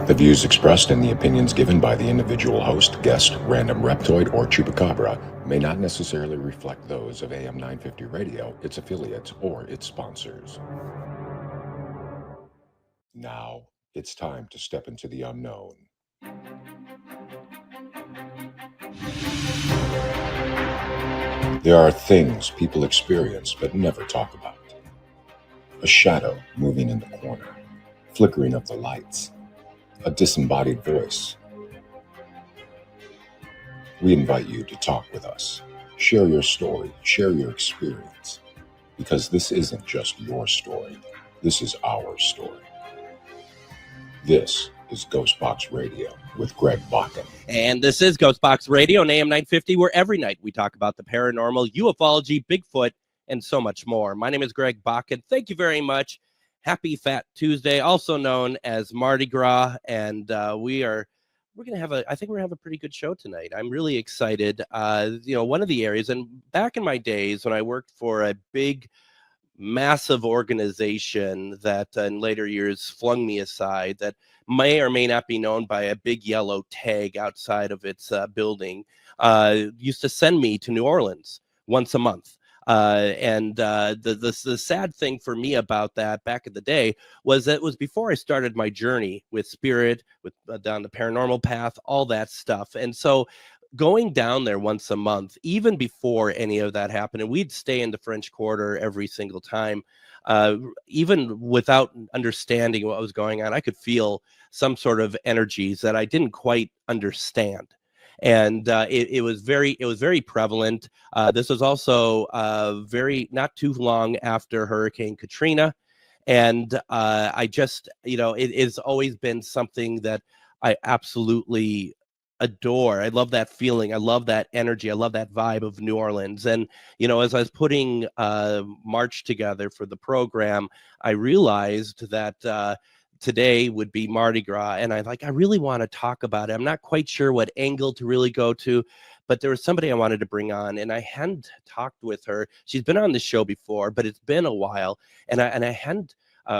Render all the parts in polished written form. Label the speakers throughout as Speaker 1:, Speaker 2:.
Speaker 1: The views expressed and the opinions given by the individual host, guest, random reptoid, or chupacabra may not necessarily reflect those of AM 950 Radio, its affiliates, or its sponsors. Now, it's time to step into the unknown. There are things people experience but never talk about. A shadow moving in the corner, flickering of the lights, a disembodied voice. We invite you to talk with us. Share your story, share your experience, because this isn't just your story. This is our story. This is GhostBox Radio with Greg Bakun.
Speaker 2: And this is GhostBox Radio on AM 950, where every night we talk about the paranormal, ufology, Bigfoot, and so much more. My name is Greg Bakun. Thank you very much. Happy Fat Tuesday, also known as Mardi Gras, and we're going to have I think we're going to have a pretty good show tonight. I'm really excited. One of the areas, and back in my days when I worked for a big, massive organization that in later years flung me aside, that may or may not be known by a big yellow tag outside of its building, used to send me to New Orleans once a month. The sad thing for me about that back in the day was that it was before I started my journey with spirit, with down the paranormal path, all that stuff. And so going down there once a month, even before any of that happened, and we'd stay in the French Quarter every single time, even without understanding what was going on, I could feel some sort of energies that I didn't quite understand. And it was very prevalent. This was also very not too long after Hurricane Katrina, and I just it has always been something that I absolutely adore. I love that feeling. I love that energy. I love that vibe of New Orleans. And as I was putting March together for the program, I realized that today would be Mardi Gras, and I really want to talk about it. I'm not quite sure what angle to really go to, but there was somebody I wanted to bring on, and I hadn't talked with her. She's been on the show before, but it's been a while, and I hadn't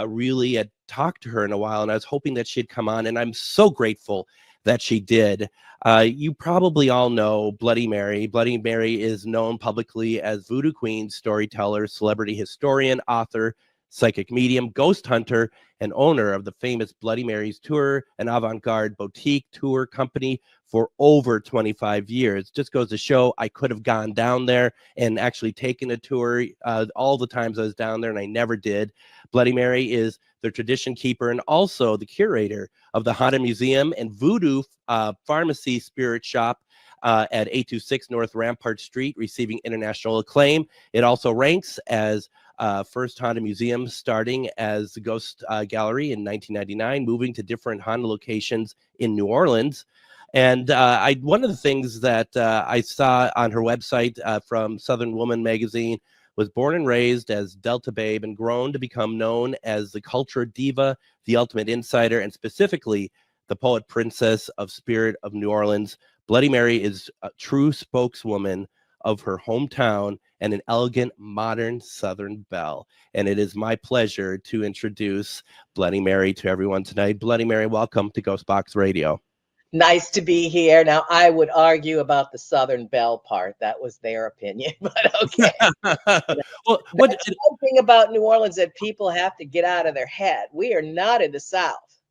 Speaker 2: really had talked to her in a while, and I was hoping that she'd come on, and I'm so grateful that she did. You probably all know Bloody Mary. Bloody Mary is known publicly as Voodoo Queen, storyteller, celebrity historian, author, psychic medium, ghost hunter, and owner of the famous Bloody Mary's Tour, an avant-garde boutique tour company for over 25 years. Just goes to show I could have gone down there and actually taken a tour all the times I was down there, and I never did. Bloody Mary is the tradition keeper and also the curator of the Haunted Museum and Voodoo Pharmacy Spirit Shop at 826 North Rampart Street, receiving international acclaim. It also ranks as first haunted museum, starting as the Ghost Gallery in 1999, moving to different haunted locations in New Orleans. And one of the things that I saw on her website from Southern Woman magazine was born and raised as Delta Babe and grown to become known as the culture diva, the ultimate insider, and specifically the poet princess of spirit of New Orleans. Bloody Mary is a true spokeswoman of her hometown and an elegant, modern Southern belle. And it is my pleasure to introduce Bloody Mary to everyone tonight. Bloody Mary, welcome to GhostBox Radio.
Speaker 3: Nice to be here. Now, I would argue about the Southern belle part. That was their opinion, but okay.
Speaker 2: Well,
Speaker 3: that's one thing about New Orleans that people have to get out of their head. We are not in the South.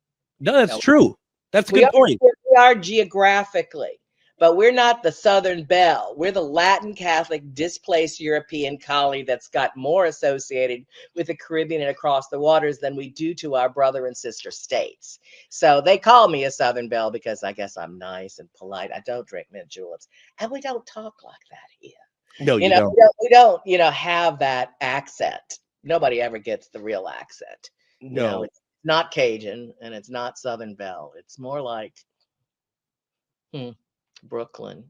Speaker 2: No, that's true. That's a good point.
Speaker 3: We are geographically, but we're not the Southern belle. We're the Latin Catholic displaced European colony that's got more associated with the Caribbean and across the waters than we do to our brother and sister states. So they call me a Southern belle because I guess I'm nice and polite. I don't drink mint juleps, and we don't talk like that here.
Speaker 2: No, you don't.
Speaker 3: We don't, have that accent. Nobody ever gets the real accent.
Speaker 2: No,
Speaker 3: it's not Cajun and it's not Southern belle. It's more like Brooklyn.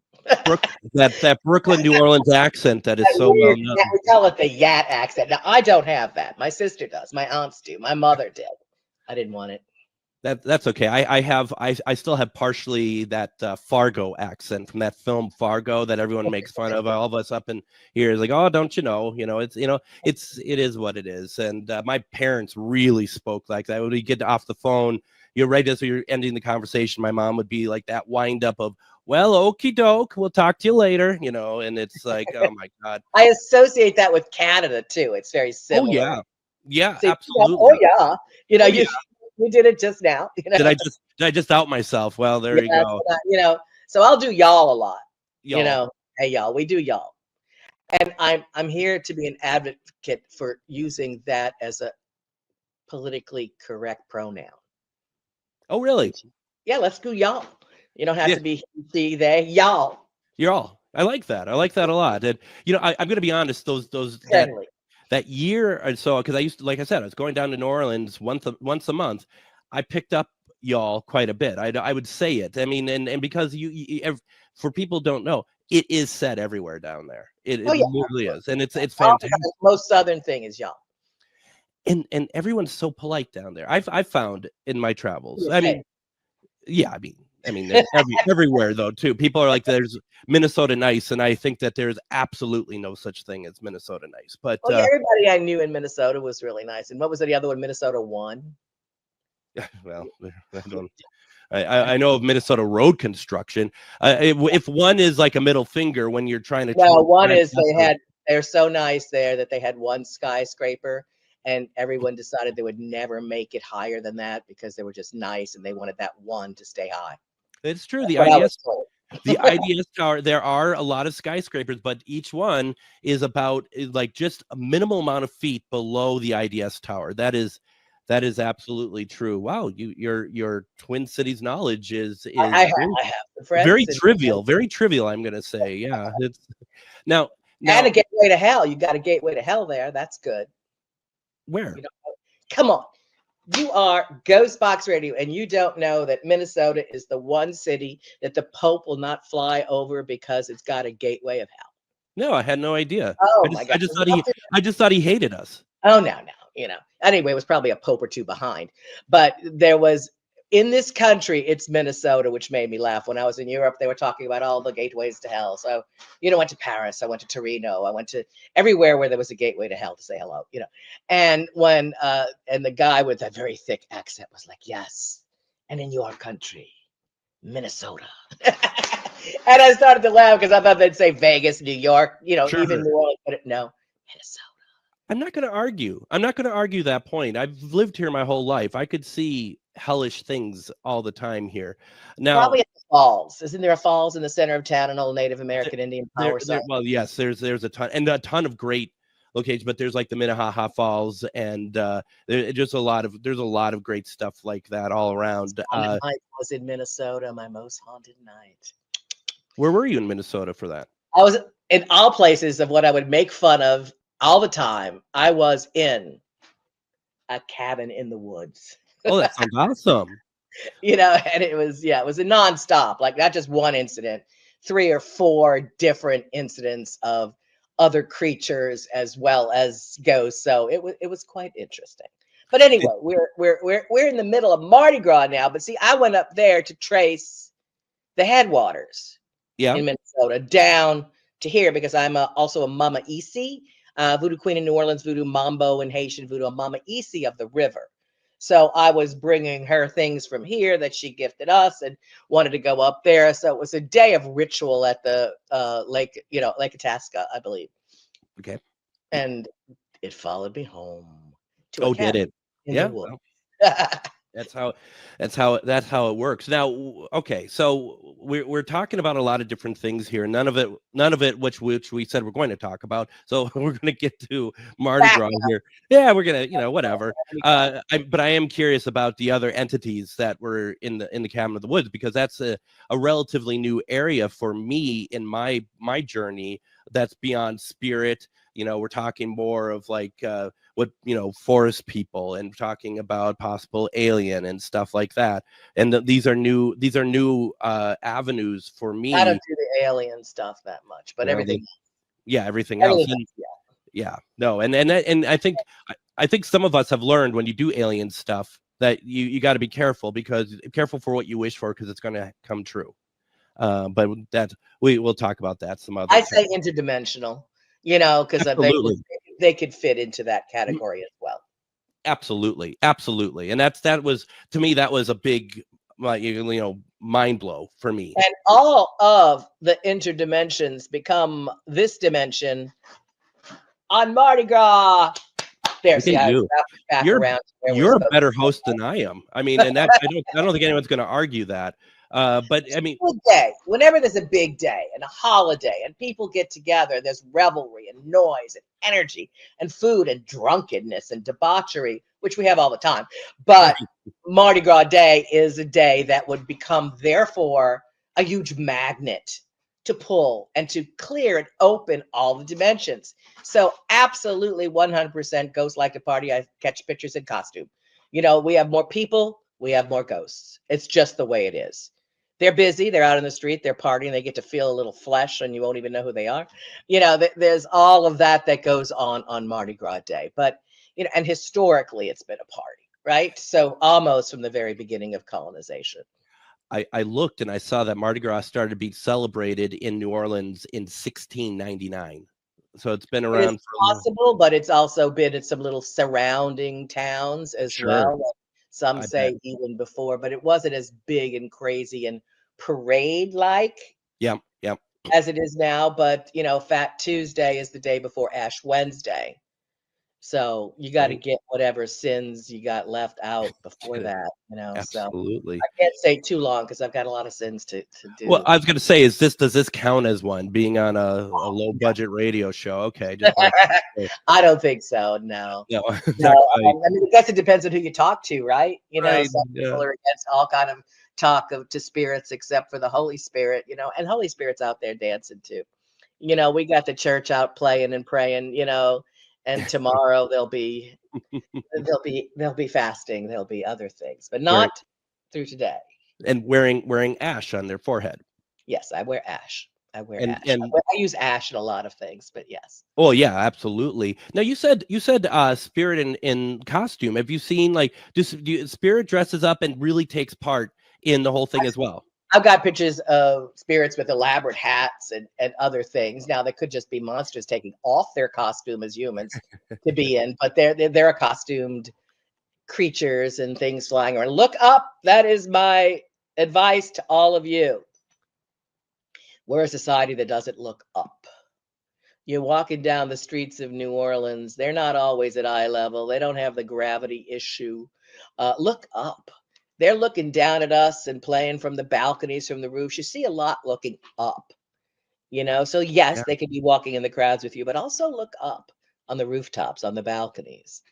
Speaker 2: that Brooklyn, New Orleans accent that is so well known.
Speaker 3: We call it the Yat accent. Now, I don't have that. My sister does. My aunts do. My mother did. I didn't want it.
Speaker 2: That's okay. I still have partially that Fargo accent from that film Fargo that everyone makes fun of. All of us up in here is like, oh, don't you know? It is what it is. And my parents really spoke like that. When we get off the phone, you're right as you're ending the conversation, my mom would be like that wind up of, well, okie doke, we'll talk to you later, and it's like, oh my God.
Speaker 3: I associate that with Canada too. It's very
Speaker 2: Oh
Speaker 3: similar.
Speaker 2: yeah. Yeah,
Speaker 3: See,
Speaker 2: absolutely.
Speaker 3: oh yeah.
Speaker 2: Oh, yeah.
Speaker 3: You did it just now.
Speaker 2: Did I just out myself? Well, there you go.
Speaker 3: So I'll do y'all a lot.
Speaker 2: Y'all.
Speaker 3: Hey y'all, we do y'all. And I'm here to be an advocate for using that as a politically correct pronoun.
Speaker 2: Oh, really?
Speaker 3: Yeah, let's do y'all. You don't have
Speaker 2: Yeah.
Speaker 3: to be he, they, y'all.
Speaker 2: Y'all. I like that. I like that a lot. And I'm going to be honest. That year or so, because I used to, like I said, I was going down to New Orleans once a month. I picked up y'all quite a bit. I would say it. I mean, and because for people who don't know, it is said everywhere down there. It really is, and it's fantastic.
Speaker 3: The most southern thing is y'all.
Speaker 2: And everyone's so polite down there. I've found in my travels. I mean, there's everywhere though too. People are like, there's Minnesota nice, and I think that there's absolutely no such thing as Minnesota nice. But
Speaker 3: everybody I knew in Minnesota was really nice. And what was the other one? Minnesota won.
Speaker 2: Well, I know of Minnesota road construction. If one is like a middle finger when you're trying to.
Speaker 3: No, one is they're so nice there that they had one skyscraper. And everyone decided they would never make it higher than that because they were just nice and they wanted that one to stay high.
Speaker 2: It's true. The IDS tower, there are a lot of skyscrapers, but each one is about like just a minimal amount of feet below the IDS tower. That is absolutely true. Wow, your Twin Cities knowledge is
Speaker 3: I have
Speaker 2: very trivial. Very trivial, I'm going to say. Yeah. It's now
Speaker 3: and a gateway to hell. You got a gateway to hell there. That's good.
Speaker 2: Where?
Speaker 3: Come on. You are GhostBox Radio, and you don't know that Minnesota is the one city that the Pope will not fly over because it's got a gateway of hell.
Speaker 2: No, I had no idea.
Speaker 3: Oh my God!
Speaker 2: I just thought he hated us.
Speaker 3: Oh no. Anyway, it was probably a Pope or two behind, but there was. In this country, it's Minnesota, which made me laugh. When I was in Europe, they were talking about all the gateways to hell. So, I went to Paris, I went to Torino, I went to everywhere where there was a gateway to hell to say hello, And when, and the guy with that very thick accent was like, yes, and in your country, Minnesota. And I started to laugh because I thought they'd say Vegas, New York,
Speaker 2: Sure.
Speaker 3: Even New Orleans, but no, Minnesota.
Speaker 2: I'm not going to argue. I'm not going to argue that point. I've lived here my whole life. I could see hellish things all the time here. Now,
Speaker 3: probably at the falls. Isn't there a falls in the center of town, an old Native American Indian power site?
Speaker 2: Well, yes, there's a ton of great locations, but there's like the Minnehaha Falls, and there's a lot of great stuff like that all around.
Speaker 3: I was in Minnesota, my most haunted night.
Speaker 2: Where were you in Minnesota for that?
Speaker 3: I was in all places of what I would make fun of all the time. I was in a cabin in the woods.
Speaker 2: Oh, that sounds awesome.
Speaker 3: And it was a nonstop, like not just one incident, 3 or 4 different incidents of other creatures as well as ghosts. So it was quite interesting. But anyway, we're in the middle of Mardi Gras now. But see, I went up there to trace the headwaters in Minnesota down to here because I'm also a Mama Isi, Voodoo Queen in New Orleans, Voodoo Mambo in Haitian Voodoo, a Mama Isi of the river. So I was bringing her things from here that she gifted us and wanted to go up there. So it was a day of ritual at the Lake Itasca, I believe.
Speaker 2: Okay.
Speaker 3: And it followed me home.
Speaker 2: Did it? Yeah. That's how it works. Now, okay, so we're talking about a lot of different things here. None of it which we said we're going to talk about. So we're going to get to Mardi Gras here. Yeah, we're gonna, whatever. But I am curious about the other entities that were in the Cabin of the Woods, because that's a relatively new area for me in my journey. That's beyond spirit. We're talking more of like forest people, and talking about possible alien and stuff like that. And these are new avenues for me.
Speaker 3: I don't do the alien stuff that much, but everything else.
Speaker 2: No, and I think some of us have learned when you do alien stuff that you got to be careful for what you wish for, because it's going to come true. But that we'll talk about that some other time.
Speaker 3: I say interdimensional. Because they could fit into that category as well.
Speaker 2: Absolutely, absolutely, and that was, to me, that was a big, mind blow for me.
Speaker 3: And all of the interdimensions become this dimension on Mardi Gras. There,
Speaker 2: Look
Speaker 3: see
Speaker 2: at
Speaker 3: how I
Speaker 2: you.
Speaker 3: wrapped it back
Speaker 2: You're
Speaker 3: around to where we're
Speaker 2: you're a
Speaker 3: supposed
Speaker 2: better
Speaker 3: to
Speaker 2: host than I am. I mean, and that I don't think anyone's going to argue that. But I mean,
Speaker 3: good day. Whenever there's a big day and a holiday and people get together, there's revelry and noise and energy and food and drunkenness and debauchery, which we have all the time. But Mardi Gras Day is a day that would become, therefore, a huge magnet to pull and to clear and open all the dimensions. So absolutely 100% ghosts like to party. I catch pictures in costume. We have more people, we have more ghosts. It's just the way it is. They're busy, they're out in the street, they're partying, they get to feel a little flesh and you won't even know who they are. There's all of that goes on Mardi Gras Day. But, and historically it's been a party, right? So almost from the very beginning of colonization.
Speaker 2: I looked and I saw that Mardi Gras started being celebrated in New Orleans in 1699. So it's been around
Speaker 3: It's possible, but it's also been in some little surrounding towns as
Speaker 2: Sure.
Speaker 3: well. Some
Speaker 2: I
Speaker 3: say
Speaker 2: bet.
Speaker 3: even before, but it wasn't as big and crazy and parade-like
Speaker 2: Yeah, yeah.
Speaker 3: as it is now. But, Fat Tuesday is the day before Ash Wednesday. So you got to
Speaker 2: Right.
Speaker 3: get whatever sins you got left out before that, So
Speaker 2: Absolutely.
Speaker 3: I can't say too long because I've got a lot of sins to
Speaker 2: Well,
Speaker 3: do.
Speaker 2: I was going to say, does this count as one, being on a low budget radio show? Okay, just want to
Speaker 3: I don't think so. No.
Speaker 2: no,
Speaker 3: No,
Speaker 2: not quite.
Speaker 3: I mean, I guess it depends on who you talk to, right?
Speaker 2: Right.
Speaker 3: Some
Speaker 2: Yeah.
Speaker 3: people are against all kind of talk to spirits except for the Holy Spirit, and Holy Spirit's out there dancing too. We got the church out playing and praying, and tomorrow they'll be fasting, there'll be other things, but
Speaker 2: Wearing
Speaker 3: not through today.
Speaker 2: and wearing ash on their forehead.
Speaker 3: Yes, I wear ash. I wear
Speaker 2: And
Speaker 3: ash.
Speaker 2: and
Speaker 3: I use ash in a lot of things, but yes.
Speaker 2: oh yeah, absolutely. Now you said spirit in costume. Have you seen, like, spirit dresses up and really takes part in the whole thing as well?
Speaker 3: I've got pictures of spirits with elaborate hats and other things. Now, they could just be monsters taking off their costume as humans to be in, but they're a costumed creatures and things flying around. Look up. That is my advice to all of you. We're a society that doesn't look up. You're walking down the streets of New Orleans. They're not always at eye level. They don't have the gravity issue. Look up. They're looking down at us and playing from the balconies, from the roofs. You see a lot looking up, So yes,
Speaker 2: Yeah.
Speaker 3: they could be walking in the crowds with you, but also look up on the rooftops, on the balconies,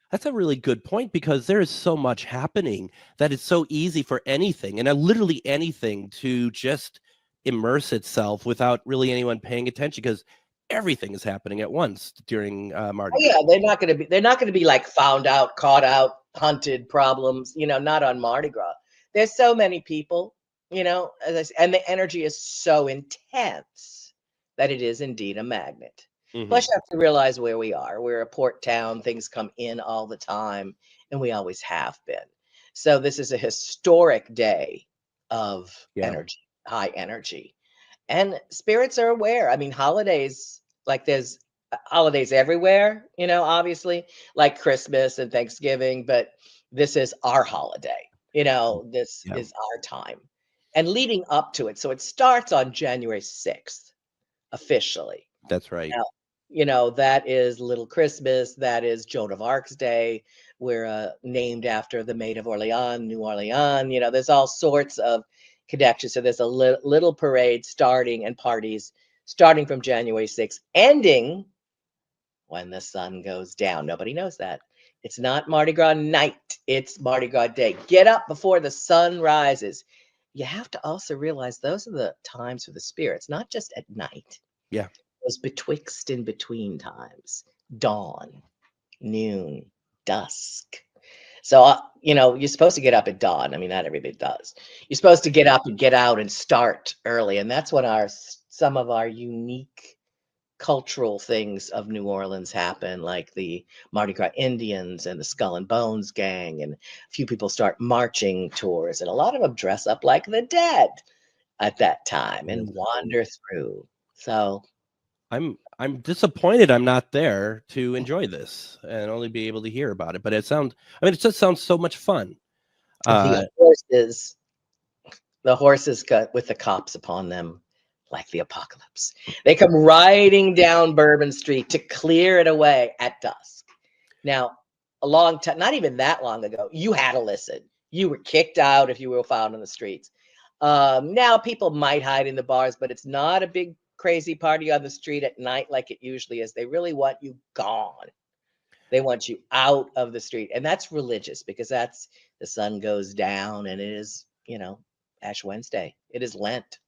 Speaker 2: That's a really good point, because there is so much happening that it's so easy for anything, and literally anything, to just immerse itself without really anyone paying attention, because everything is happening at once during Mardi
Speaker 3: Oh,
Speaker 2: Gras.
Speaker 3: yeah, they're not gonna be like found out, caught out, hunted problems, not on Mardi Gras. There's so many people, and the energy is so intense that it is indeed a magnet.
Speaker 2: Mhm.
Speaker 3: Plus, you have to realize where we are. We're a port town, things come in all the time, and we always have been. So this is a historic day of
Speaker 2: Yeah.
Speaker 3: energy, high energy. And spirits are aware. I mean, holidays, like there's holidays everywhere, obviously, like Christmas and Thanksgiving, but this is our holiday. This
Speaker 2: Yeah.
Speaker 3: is our time. And leading up to it, so it starts on January 6th officially.
Speaker 2: That's right.
Speaker 3: Now, that is Little Christmas, that is Joan of Arc's Day. We're named after the Maid of Orleans, New Orleans. There's all sorts of connections. So there's a little parade starting and parties starting from January 6th, ending when the sun goes down. Nobody knows that. It's not Mardi Gras night, it's Mardi Gras Day. Get up before the sun rises. You have to also realize those are the times for the spirits, not just at night.
Speaker 2: Yeah.
Speaker 3: Those betwixt and between times, dawn, noon, dusk. So, you're supposed to get up at dawn. I mean, not everybody does. You're supposed to get up and get out and start early. And that's when some of our unique cultural things of New Orleans happen, like the Mardi Gras Indians and the Skull and Bones gang. And a few people start marching tours. And a lot of them dress up like the dead at that time and wander through. So
Speaker 2: I'm disappointed I'm not there to enjoy this and only be able to hear about it. But it just sounds so much fun.
Speaker 3: The horses got with the cops upon them like the apocalypse. They come riding down Bourbon Street to clear it away at dusk. Now, a long time, not even that long ago, you had to listen. You were kicked out if you were found on the streets. Now people might hide in the bars, but it's not a big crazy party on the street at night like it usually is. They really want you gone. They want you out of the street. And that's religious because that's the sun goes down and it is, Ash Wednesday. It is Lent.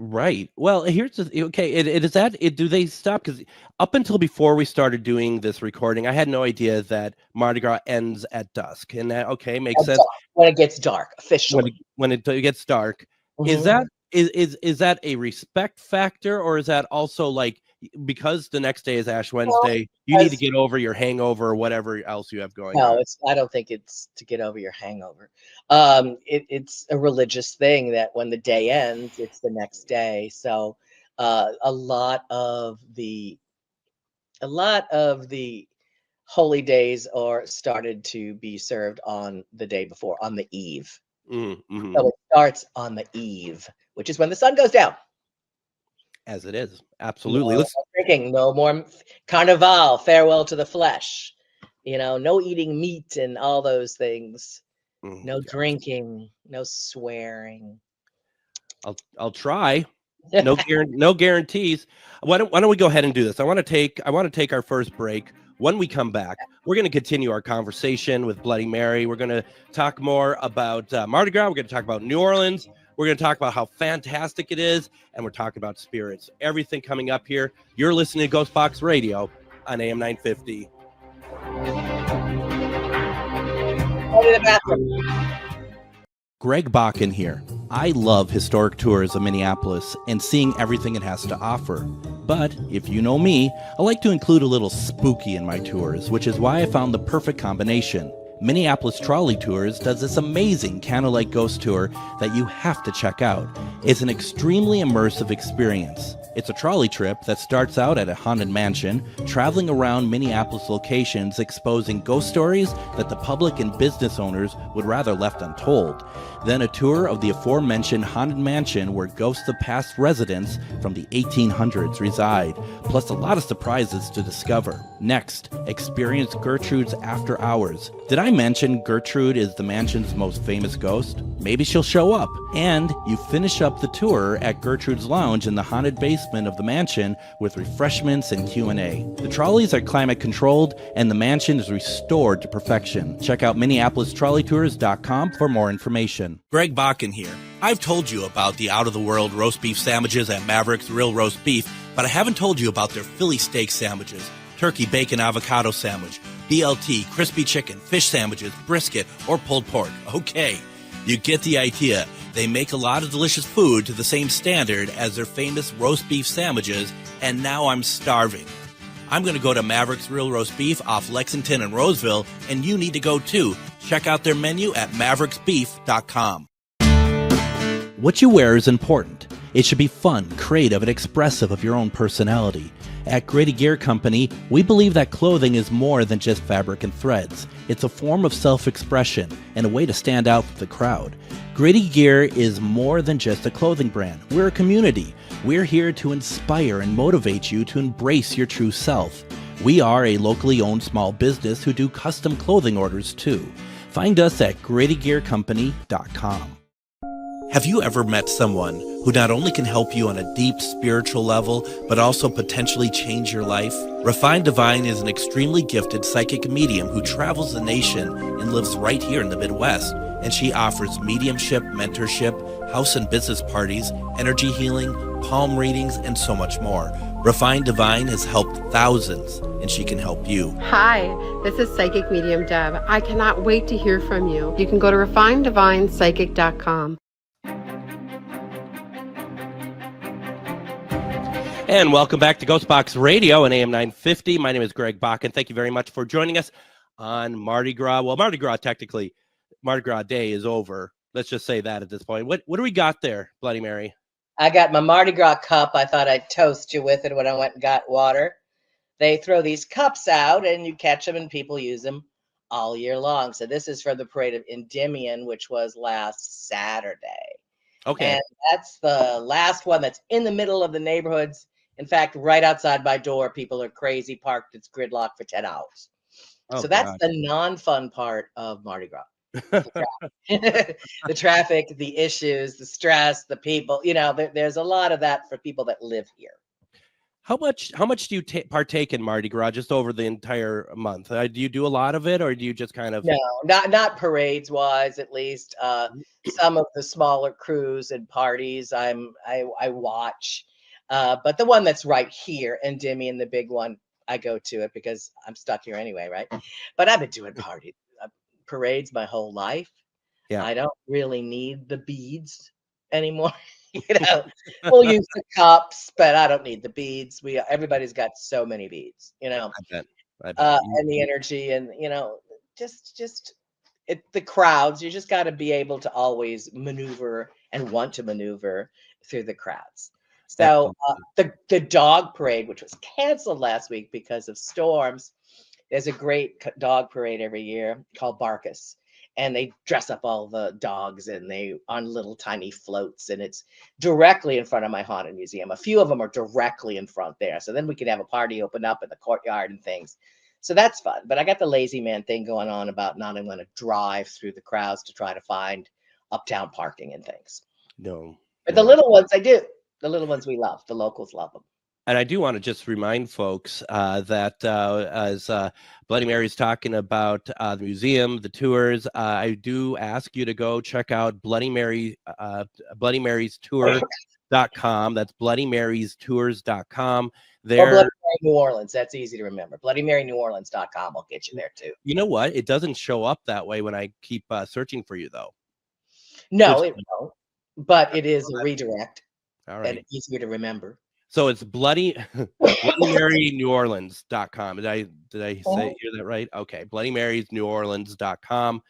Speaker 2: Right. Well, here's the okay. It is that it. Do they stop? Because up until before we started doing this recording, I had no idea that Mardi Gras ends at dusk, and that makes sense
Speaker 3: when it gets dark officially.
Speaker 2: When it gets dark,
Speaker 3: Mm-hmm.
Speaker 2: is that a respect factor, or is that also like because the next day is Ash Wednesday, you need to get over your hangover or whatever else you have going on?
Speaker 3: No, I don't think it's to get over your hangover. It's a religious thing that when the day ends, it's the next day. So a lot of the holy days are started to be served on the day before, on the eve.
Speaker 2: Mm-hmm.
Speaker 3: So it starts on the eve, which is when the sun goes down.
Speaker 2: As it is. Absolutely.
Speaker 3: No more drinking, no more carnival, farewell to the flesh. No eating meat and all those things. No drinking, no swearing.
Speaker 2: I'll try. No guarantees. Why don't we go ahead and do this? I want to take our first break. When we come back, we're going to continue our conversation with Bloody Mary. We're going to talk more about Mardi Gras. We're going to talk about New Orleans. We're going to talk about how fantastic it is, and we're talking about spirits. Everything coming up here. You're listening to GhostBox Radio on AM 950.
Speaker 3: Go to the bathroom.
Speaker 4: Greg Bakun here. I love historic tours of Minneapolis and seeing everything it has to offer. But if you know me, I like to include a little spooky in my tours, which is why I found the perfect combination. Minneapolis Trolley Tours does this amazing candlelight ghost tour that you have to check out. It's an extremely immersive experience. It's a trolley trip that starts out at a haunted mansion, traveling around Minneapolis locations exposing ghost stories that the public and business owners would rather left untold. Then a tour of the aforementioned haunted mansion where ghosts of past residents from the 1800s reside, plus a lot of surprises to discover. Next, experience Gertrude's After Hours. Did I mention Gertrude is the mansion's most famous ghost? Maybe she'll show up. And you finish up the tour at Gertrude's Lounge in the haunted basement of the mansion with refreshments and Q&A. The trolleys are climate controlled and the mansion is restored to perfection. Check out MinneapolisTrolleyTours.com for more information.
Speaker 5: Greg Bakun here. I've told you about the out-of-the-world roast beef sandwiches at Maverick's Real Roast Beef, but I haven't told you about their Philly steak sandwiches, turkey bacon avocado sandwich, BLT, crispy chicken, fish sandwiches, brisket, or pulled pork. Okay, you get the idea. They make a lot of delicious food to the same standard as their famous roast beef sandwiches, and now I'm starving. I'm going to go to Maverick's Real Roast Beef off Lexington and Roseville, and you need to go too. Check out their menu at mavericksbeef.com.
Speaker 4: What you wear is important. It should be fun, creative, and expressive of your own personality. At Grady Gear Company, we believe that clothing is more than just fabric and threads. It's a form of self-expression and a way to stand out from the crowd. Grady Gear is more than just a clothing brand. We're a community. We're here to inspire and motivate you to embrace your true self. We are a locally owned small business who do custom clothing orders too. Find us at GradyGearCompany.com.
Speaker 5: Have you ever met someone who not only can help you on a deep spiritual level, but also potentially change your life? Refined Divine is an extremely gifted psychic medium who travels the nation and lives right here in the Midwest. And she offers mediumship, mentorship, house and business parties, energy healing, palm readings, and so much more. Refined Divine has helped thousands, and she can help you.
Speaker 6: Hi, this is Psychic Medium Deb. I cannot wait to hear from you. You can go to refineddivinepsychic.com.
Speaker 2: And welcome back to GhostBox Radio and AM 950. My name is Greg Bakun. Thank you very much for joining us on Mardi Gras. Well, Mardi Gras Day is over. Let's just say that at this point. What do we got there, Bloody Mary?
Speaker 3: I got my Mardi Gras cup. I thought I'd toast you with it when I went and got water. They throw these cups out and you catch them and people use them all year long. So this is for the parade of Endymion, which was last Saturday.
Speaker 2: Okay.
Speaker 3: And that's the last one that's in the middle of the neighborhoods. In fact, right outside my door, people are crazy parked. It's gridlock for 10 hours.
Speaker 2: Oh,
Speaker 3: So that's
Speaker 2: God.
Speaker 3: the non-fun part of Mardi Gras. The traffic, the issues, the stress, the people, there's a lot of that for people that live here.
Speaker 2: How much do you partake in Mardi Gras just over the entire month? Do you do a lot of it, or do you just kind of?
Speaker 3: No, not parades wise, at least. Some of the smaller crews and parties I watch. But the one that's right here, Endymion, the big one, I go to it because I'm stuck here anyway, right? But I've been doing parades my whole life.
Speaker 2: Yeah.
Speaker 3: I don't really need the beads anymore. We'll use the cups, but I don't need the beads. Everybody's got so many beads,
Speaker 2: I bet.
Speaker 3: and the energy, and just the crowds. You just got to be able to always maneuver and want to maneuver through the crowds. So the dog parade, which was canceled last week because of storms, there's a great dog parade every year called Barkus. And they dress up all the dogs and they on little tiny floats, and it's directly in front of my haunted museum. A few of them are directly in front there. So then we could have a party open up in the courtyard and things. So that's fun. But I got the lazy man thing going on about not even going to drive through the crowds to try to find uptown parking and things.
Speaker 2: No.
Speaker 3: But the little ones I do. The little ones we love. The locals love them.
Speaker 2: And I do want to just remind folks that as Bloody Mary's talking about the museum, the tours, I do ask you to go check out Bloody Mary, BloodyMarysTour.com. That's BloodyMarysTours.com. There,
Speaker 3: or Bloody Mary New Orleans. That's easy to remember. BloodyMaryNewOrleans.com will get you there too.
Speaker 2: You know what? It doesn't show up that way when I keep searching for you, though.
Speaker 3: No, it won't. But it is a redirect.
Speaker 2: All right.
Speaker 3: And easier to remember.
Speaker 2: So it's BloodyMaryNewOrleans.com. Did I hear that right? Okay, BloodyMarysNewOrleans.com.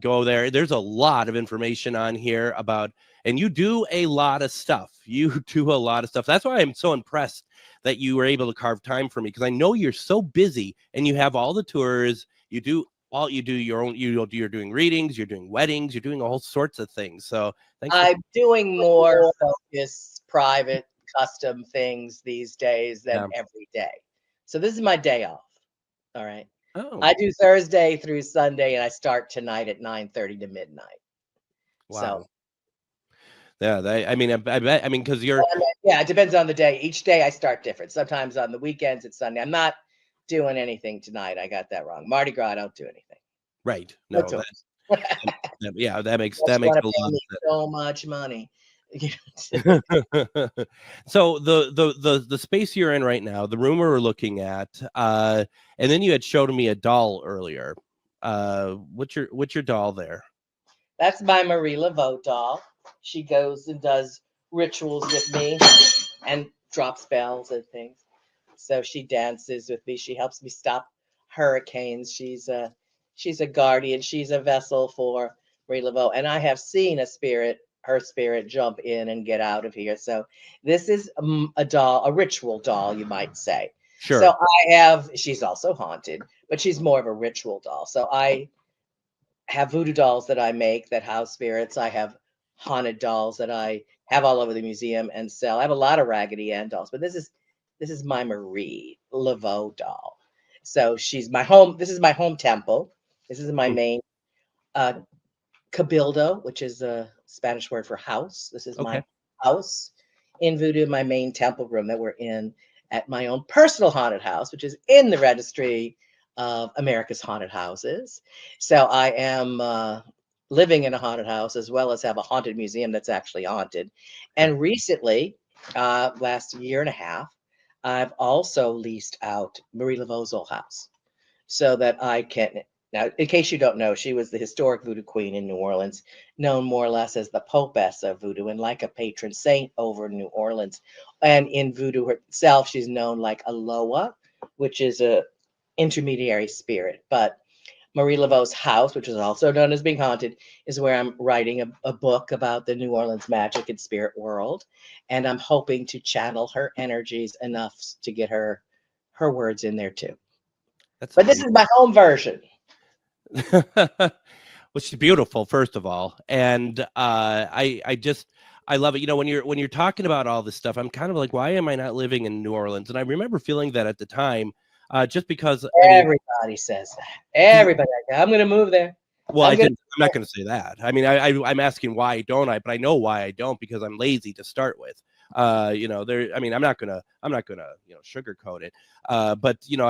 Speaker 2: Go there. There's a lot of information on here about, and you do a lot of stuff. That's why I'm so impressed that you were able to carve time for me, because I know you're so busy and you have all the tours. You're doing readings, you're doing weddings, you're doing all sorts of things. So
Speaker 3: I'm doing more focused, private, custom things these days than every day. So this is my day off. All right.
Speaker 2: Oh.
Speaker 3: I do Thursday through Sunday, and I start tonight at 9:30 to midnight.
Speaker 2: Wow.
Speaker 3: So
Speaker 2: yeah, because you're
Speaker 3: it depends on the day. Each day I start different. Sometimes on the weekends it's Sunday. I'm not doing anything tonight. I got that wrong. Mardi Gras, I don't do anything.
Speaker 2: Right. No, that makes a lot of sense.
Speaker 3: So much money.
Speaker 2: So the space you're in right now, the room we're looking at, and then you had showed me a doll earlier. What's your doll there?
Speaker 3: That's my Marie Laveau doll. She goes and does rituals with me and drops spells and things. So she dances with me. She helps me stop hurricanes. She's a guardian. She's a vessel for Marie Laveau. And I have seen her spirit jump in and get out of here. So this is a doll, a ritual doll, you might say.
Speaker 2: Sure.
Speaker 3: So she's also haunted, but she's more of a ritual doll. So I have voodoo dolls that I make that house spirits. I have haunted dolls that I have all over the museum and sell. I have a lot of Raggedy Ann dolls, but this is my Marie Laveau doll. So she's my home. This is my home temple. This is my main cabildo, which is a Spanish word for house. This is my house in Voodoo, my main temple room that we're in at my own personal haunted house, which is in the registry of America's Haunted Houses. So I am living in a haunted house as well as have a haunted museum that's actually haunted. And recently, last year and a half, I've also leased out Marie Laveau's old house so that I can. Now, in case you don't know, she was the historic voodoo queen in New Orleans, known more or less as the Popess of voodoo and like a patron saint over New Orleans. And in voodoo herself, she's known like Aloha, which is a intermediary spirit. But Marie Laveau's house, which is also known as being haunted, is where I'm writing a book about the New Orleans magic and spirit world. And I'm hoping to channel her energies enough to get her words in there too. But this is my home version.
Speaker 2: Which is beautiful, first of all. And I love it. You know, when you're talking about all this stuff, I'm kind of like, why am I not living in New Orleans? And I remember feeling that at the time, just because
Speaker 3: everybody says that. Everybody, I'm going to move there.
Speaker 2: Well, I'm not going to say that. I mean, I'm asking why don't I? But I know why I don't, because I'm lazy to start with. You know, I mean, I'm not gonna sugarcoat it. But you know,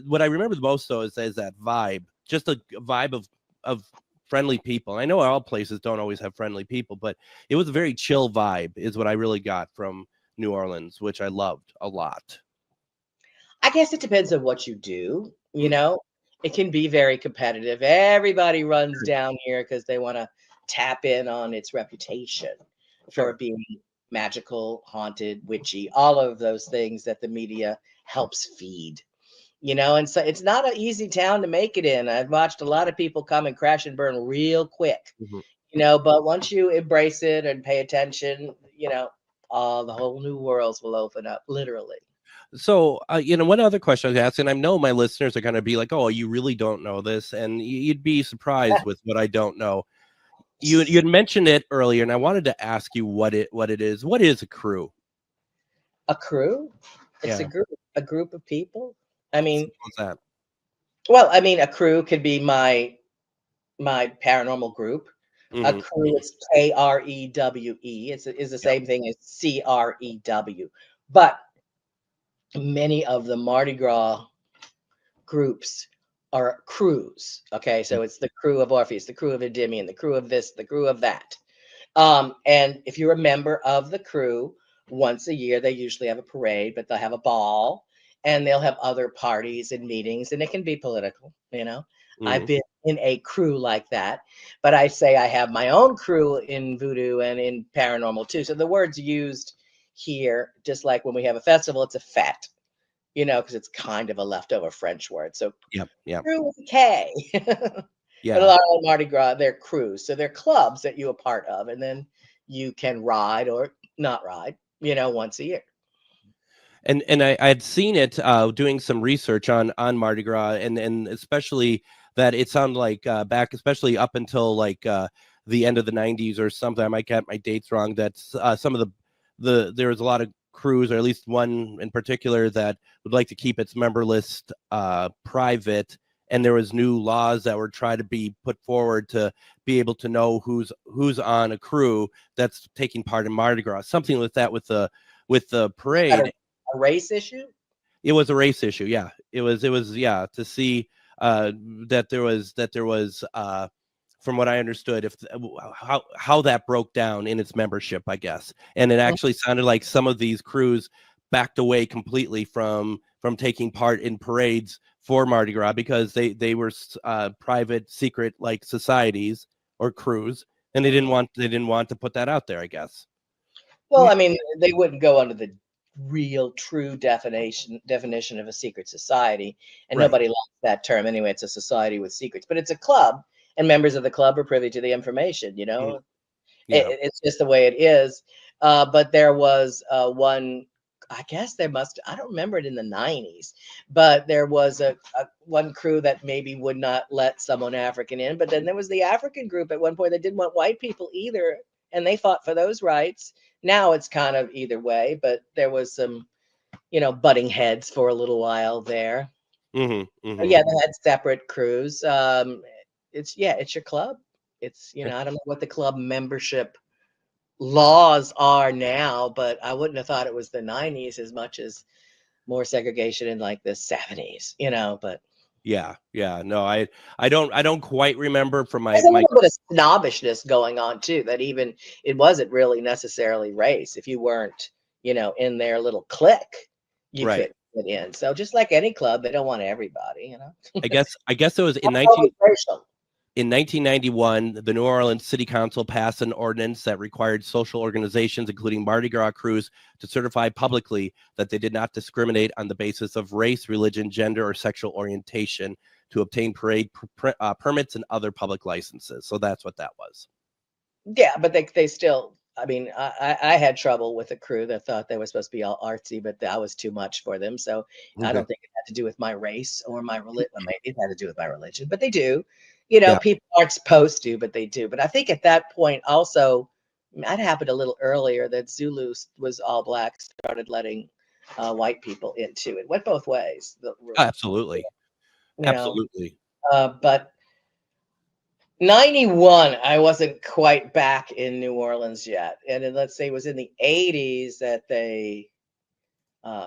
Speaker 2: what I remember the most though is that vibe, just a vibe of friendly people. I know all places don't always have friendly people, but it was a very chill vibe is what I really got from New Orleans, which I loved a lot.
Speaker 3: I guess it depends on what you do. You know, it can be very competitive. Everybody runs down here because they want to tap in on its reputation for being magical, haunted, witchy, all of those things that the media helps feed. You know, and so it's not an easy town to make it in. I've watched a lot of people come and crash and burn real quick, you know, but once you embrace it and pay attention, you know, the whole new worlds will open up, literally.
Speaker 2: So, you know, one other question I was asking, I know my listeners are going to be like, oh, you really don't know this. And you'd be surprised with what I don't know. You had mentioned it earlier, and I wanted to ask you what it is. What is a crew?
Speaker 3: A crew? It's a group of people. I mean,
Speaker 2: what's that?
Speaker 3: Well, I mean, a crew could be my paranormal group. A crew is KREWE. It's the same thing as CREW. But many of the Mardi Gras groups are crews. Okay, so it's the crew of Orpheus, the crew of Endymion, the crew of this, the crew of that. And if you're a member of the crew, once a year they usually have a parade, but they'll have a ball, and they'll have other parties and meetings, and it can be political. You know, I've been in a crew like that, but I say I have my own crew in voodoo and in paranormal too. So the word's used here, just like when we have a festival, it's a fete, you know, because it's kind of a leftover French word. So crew with a K. But a lot of Mardi Gras, they're crews. So they're clubs that you're a part of, and then you can ride or not ride, you know, once a year.
Speaker 2: And I had seen it doing some research on Mardi Gras, and especially that it sounded like back, especially up until like the end of the 90s or something. I might get my dates wrong. That some of there was a lot of crews, or at least one in particular, that would like to keep its member list private. And there was new laws that were trying to be put forward to be able to know who's on a crew that's taking part in Mardi Gras. Something like that with the parade.
Speaker 3: A race issue?
Speaker 2: It was a race issue. Yeah, it was to see that there was from what I understood, how that broke down in its membership, I guess. And it actually sounded like some of these crews backed away completely from taking part in parades for Mardi Gras because they were private, secret like societies or crews, and they didn't want to put that out there, I guess.
Speaker 3: Well, I mean, they wouldn't go under the real true definition of a secret society, and nobody likes that term anyway. It's a society with secrets, but it's a club, and members of the club are privy to the information, you know. It's just the way it is. But there was one, I guess I don't remember it in the 90s, but there was a one crew that maybe would not let someone African in, but then there was the African group at one point that didn't want white people either, and they fought for those rights. Now it's kind of either way, but there was some, you know, butting heads for a little while there. Yeah, they had separate crews. It's your club. It's, you know, I don't know what the club membership laws are now, but I wouldn't have thought it was the 90s as much as more segregation in like the 70s, you know. But
Speaker 2: no, I don't quite remember from my.
Speaker 3: There's a little bit of snobbishness going on too. That even it wasn't really necessarily race. If you weren't, you know, in their little clique, you couldn't get in. So just like any club, they don't want everybody, you know.
Speaker 2: I guess it was in 1991, the New Orleans City Council passed an ordinance that required social organizations, including Mardi Gras crews, to certify publicly that they did not discriminate on the basis of race, religion, gender, or sexual orientation to obtain parade permits and other public licenses. So that's what that was.
Speaker 3: Yeah, but they still, I mean, I had trouble with a crew that thought they were supposed to be all artsy, but that was too much for them. So I don't think it had to do with my race or my religion. Maybe it had to do with my religion, but they do. You know,
Speaker 2: Yeah.
Speaker 3: people aren't supposed to, but they do. But I think at that point also, that happened a little earlier, that Zulu was all black, started letting white people into it. Went both ways.
Speaker 2: Absolutely.
Speaker 3: You know,
Speaker 2: Absolutely.
Speaker 3: but 91, I wasn't quite back in New Orleans yet. And then let's say it was in the 80s that they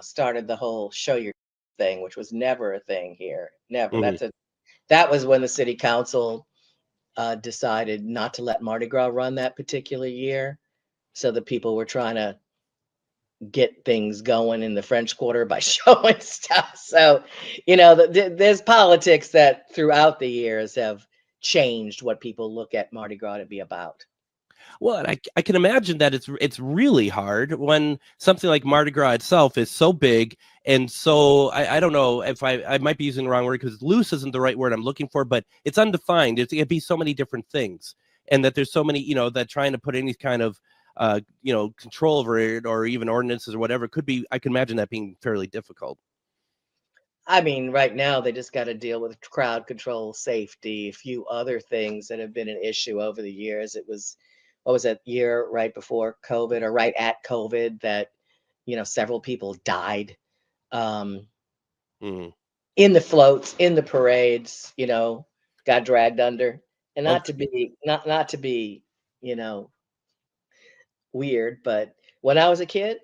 Speaker 3: started the whole show your thing, which was never a thing here. Never.
Speaker 2: Mhm.
Speaker 3: That was when the city council decided not to let Mardi Gras run that particular year. So the people were trying to get things going in the French Quarter by showing stuff. So, you know, there's politics that throughout the years have changed what people look at Mardi Gras to be about.
Speaker 2: Well, and I can imagine that it's really hard when something like Mardi Gras itself is so big. And so I don't know if I might be using the wrong word, because loose isn't the right word I'm looking for, but it's undefined. It'd be so many different things, and that there's so many, you know, that trying to put any kind of you know, control over it or even ordinances or whatever could be, I can imagine that being fairly difficult.
Speaker 3: I mean, right now they just got to deal with crowd control, safety, a few other things that have been an issue over the years. It was, what was that year right before COVID or right at COVID that, you know, several people died in the floats, in the parades, you know, got dragged under. And not to be, you know, weird, but when I was a kid,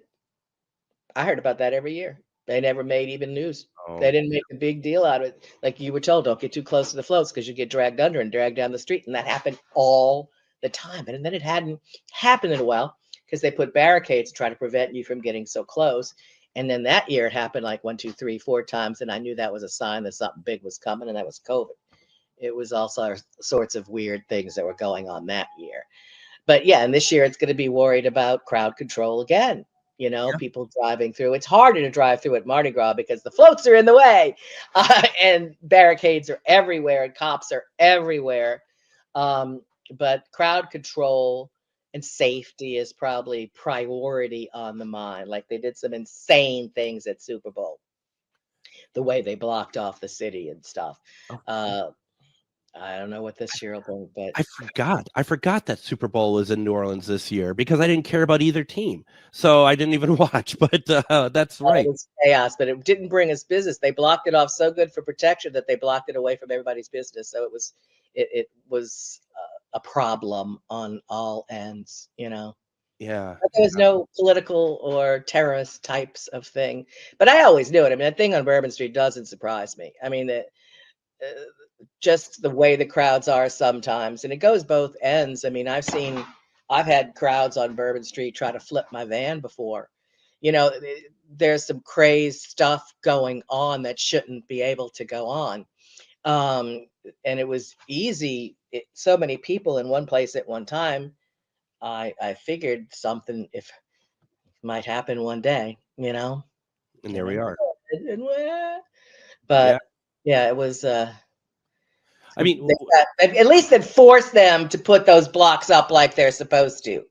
Speaker 3: I heard about that every year. They never made even news. They didn't make a big deal out of it. Like you were told, don't get too close to the floats because you get dragged under and dragged down the street. And that happened all the time. And then it hadn't happened in a while because they put barricades to try to prevent you from getting so close. And then that year it happened like 1, 2, 3, 4 times. And I knew that was a sign that something big was coming, and that was COVID. It was also sorts of weird things that were going on that year. But yeah, and this year it's going to be worried about crowd control again. You know, people driving through. It's harder to drive through at Mardi Gras because the floats are in the way and barricades are everywhere and cops are everywhere. But crowd control and safety is probably priority on the mind. Like they did some insane things at Super Bowl, the way they blocked off the city and stuff. I don't know what this year will bring, but
Speaker 2: I forgot that Super Bowl was in New Orleans this year because I didn't care about either team, so I didn't even watch. But that's right.
Speaker 3: It was chaos, but it didn't bring us business. They blocked it off so good for protection that they blocked it away from everybody's business. So it was a problem on all ends, you know.
Speaker 2: Yeah,
Speaker 3: but there was no political or terrorist types of thing. But I always knew it. I mean, that thing on Bourbon Street doesn't surprise me. I mean, just the way the crowds are sometimes, and it goes both ends. I mean, I've had crowds on Bourbon Street try to flip my van before. You know, there's some crazy stuff going on that shouldn't be able to go on. And it was easy. So many people in one place at one time. I figured something might happen one day, you know.
Speaker 2: And there we are.
Speaker 3: But yeah, it was.
Speaker 2: I mean,
Speaker 3: at least it forced them to put those blocks up like they're supposed to.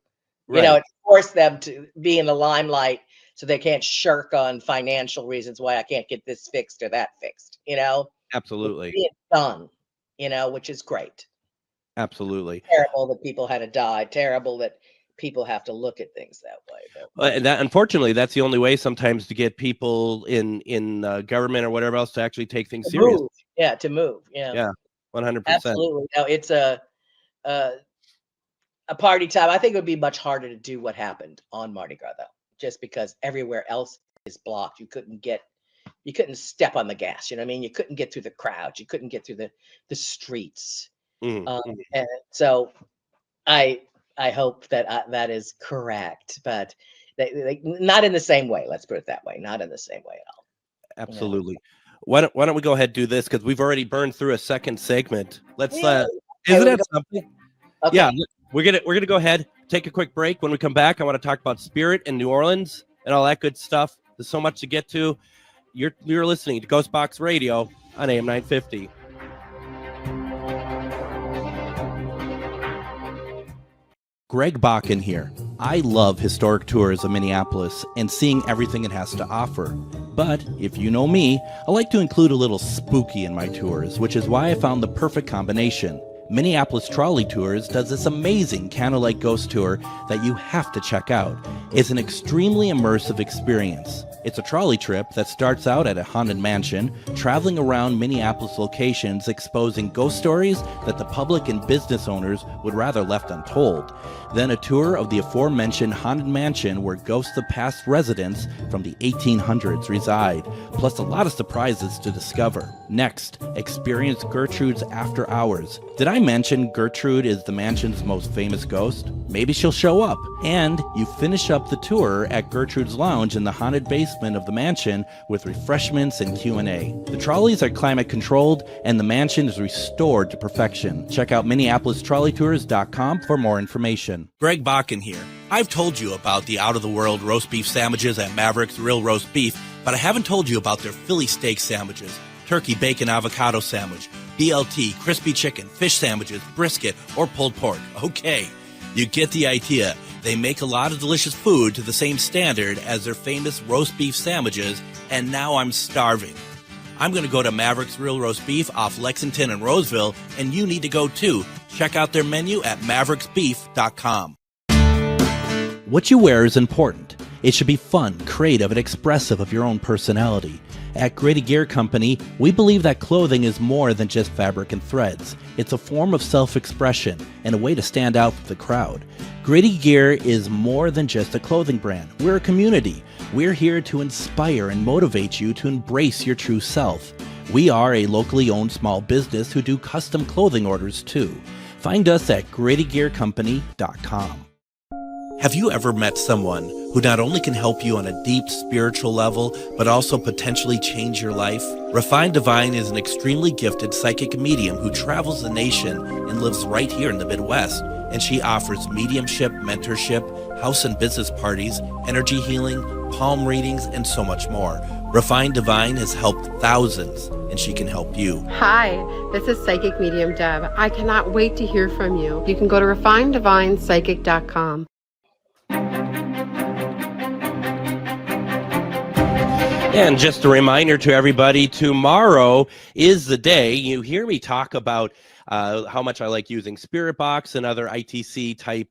Speaker 3: You know, it forced them to be in the limelight so they can't shirk on financial reasons why I can't get this fixed or that fixed, you know?
Speaker 2: Absolutely.
Speaker 3: It's done, you know, which is great.
Speaker 2: Absolutely.
Speaker 3: Terrible that people had to die. Terrible that people have to look at things that way.
Speaker 2: And that, unfortunately, that's the only way sometimes to get people in government or whatever else to actually take things seriously.
Speaker 3: Yeah, to move. Yeah.
Speaker 2: 100%.
Speaker 3: Absolutely. No, it's a party time. I think it would be much harder to do what happened on Mardi Gras, though, just because everywhere else is blocked. You couldn't step on the gas. You know what I mean? You couldn't get through the crowds. You couldn't get through the streets. And so I hope that that is correct, but they not in the same way. Let's put it that way. Not in the same way at all.
Speaker 2: Absolutely. Yeah. Why don't we go ahead and do this, because we've already burned through a second segment. Let's isn't that something? Okay. Yeah, we're gonna go ahead, take a quick break. When we come back, I want to talk about Spirit in New Orleans and all that good stuff. There's so much to get to. You're listening to GhostBox Radio on AM 950.
Speaker 4: Greg Bakun here. I love historic tours of Minneapolis and seeing everything it has to offer. But if you know me, I like to include a little spooky in my tours, which is why I found the perfect combination. Minneapolis Trolley Tours does this amazing candlelight ghost tour that you have to check out. It's an extremely immersive experience. It's a trolley trip that starts out at a haunted mansion, traveling around Minneapolis locations exposing ghost stories that the public and business owners would rather left untold. Then a tour of the aforementioned haunted mansion where ghosts of past residents from the 1800s reside, plus a lot of surprises to discover. Next, experience Gertrude's After Hours. Did I mention Gertrude is the mansion's most famous ghost? Maybe she'll show up. And you finish up the tour at Gertrude's Lounge in the haunted basement of the mansion with refreshments and Q&A. The trolleys are climate controlled and the mansion is restored to perfection. Check out MinneapolisTrolleyTours.com for more information.
Speaker 5: Greg Bakun here. I've told you about the out-of-the-world roast beef sandwiches at Maverick's Real Roast Beef, but I haven't told you about their Philly steak sandwiches, turkey bacon avocado sandwich, BLT, crispy chicken, fish sandwiches, brisket, or pulled pork. Okay, you get the idea. They make a lot of delicious food to the same standard as their famous roast beef sandwiches, and now I'm starving. I'm going to go to Maverick's Real Roast Beef off Lexington and Roseville, and you need to go too. Check out their menu at mavericksbeef.com.
Speaker 4: What you wear is important. It should be fun, creative, and expressive of your own personality. At Grady Gear Company, we believe that clothing is more than just fabric and threads. It's a form of self-expression and a way to stand out from the crowd. Grady Gear is more than just a clothing brand. We're a community. We're here to inspire and motivate you to embrace your true self. We are a locally owned small business who do custom clothing orders too. Find us at GradyGearCompany.com.
Speaker 5: Have you ever met someone who not only can help you on a deep spiritual level, but also potentially change your life? Refined Divine is an extremely gifted psychic medium who travels the nation and lives right here in the Midwest. And she offers mediumship, mentorship, house and business parties, energy healing, palm readings, and so much more. Refined Divine has helped thousands, and she can help you.
Speaker 6: Hi, this is Psychic Medium Deb. I cannot wait to hear from you. You can go to refineddivinepsychic.com.
Speaker 2: And just a reminder to everybody, tomorrow is the day. You hear me talk about how much I like using Spirit Box and other ITC type